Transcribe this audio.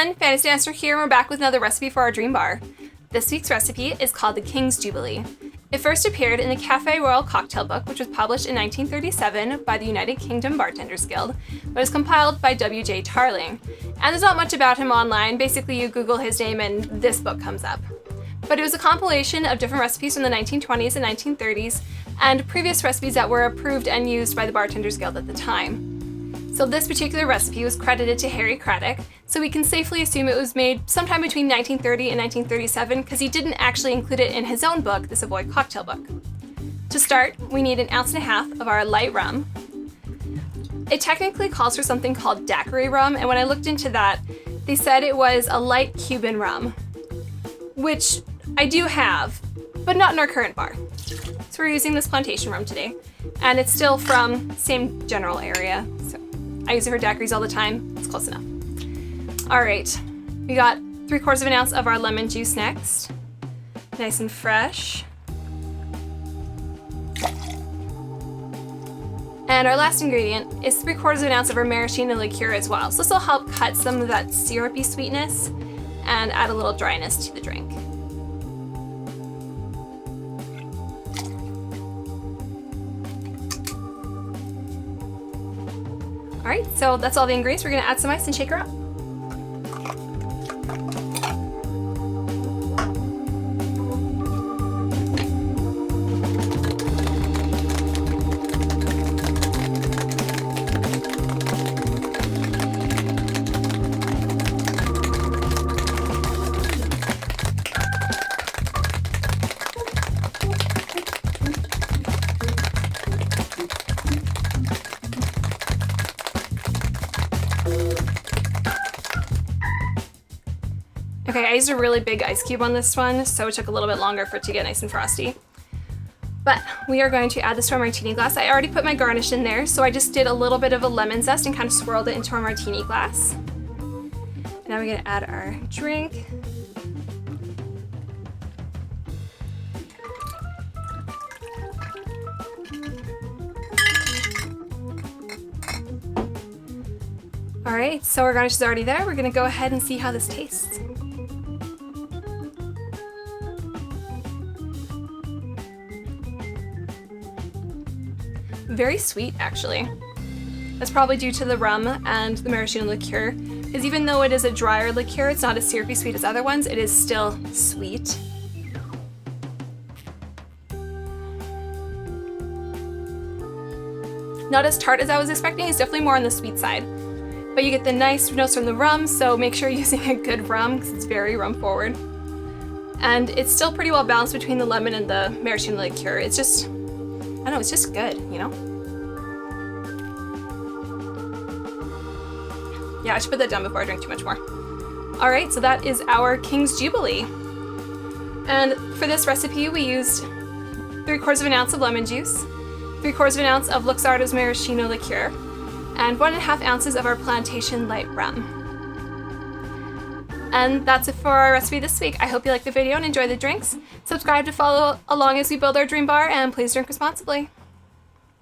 everyone, Fantasy Dancer here, and we're back with another recipe for our dream bar. This week's recipe is called the King's Jubilee. It first appeared in the Café Royal Cocktail Book, which was published in 1937 by the United Kingdom Bartenders Guild, but was compiled by W.J. Tarling. And there's not much about him online. Basically, you Google his name and this book comes up. But it was a compilation of different recipes from the 1920s and 1930s, and previous recipes that were approved and used by the Bartenders Guild at the time. So this particular recipe was credited to Harry Craddock, so we can safely assume it was made sometime between 1930 and 1937 because he didn't actually include it in his own book, the Savoy Cocktail Book. To start, we need 1.5 ounces of our light rum. It technically calls for something called daiquiri rum, and when I looked into that, they said it was a light Cuban rum, which I do have, but not in our current bar. So we're using this plantation rum today, and it's still from the same general area. So I use it for daiquiris all the time. It's close enough. All right, we got 3/4 ounce of our lemon juice next. Nice and fresh. And our last ingredient is 3/4 ounce of our Maraschino Liqueur as well. So this will help cut some of that syrupy sweetness and add a little dryness to the drink. All right, so that's all the ingredients. We're gonna add some ice and shake her up. Okay, I used a really big ice cube on this one, so it took a little bit longer for it to get nice and frosty. But we are going to add this to our martini glass. I already put my garnish in there, so I just did a little bit of a lemon zest and kind of swirled it into our martini glass. Now we're gonna add our drink. All right, so our garnish is already there. We're gonna go ahead and see how this tastes. Very sweet, actually. That's probably due to the rum and the maraschino liqueur, because even though it is a drier liqueur, it's not as syrupy sweet as other ones, it is still sweet. Not as tart as I was expecting, it's definitely more on the sweet side. But you get the nice notes from the rum, so make sure you're using a good rum, because it's very rum forward. And it's still pretty well balanced between the lemon and the maraschino liqueur. It's just, I don't know, it's just good, you know? Yeah, I should put that down before I drink too much more. All right, so that is our King's Jubilee. And for this recipe, we used 3/4 ounce of lemon juice, 3/4 ounce of Luxardo's Maraschino Liqueur, and 1.5 ounces of our plantation light rum. And that's it for our recipe this week. I hope you liked the video and enjoy the drinks. Subscribe to follow along as we build our dream bar, and please drink responsibly.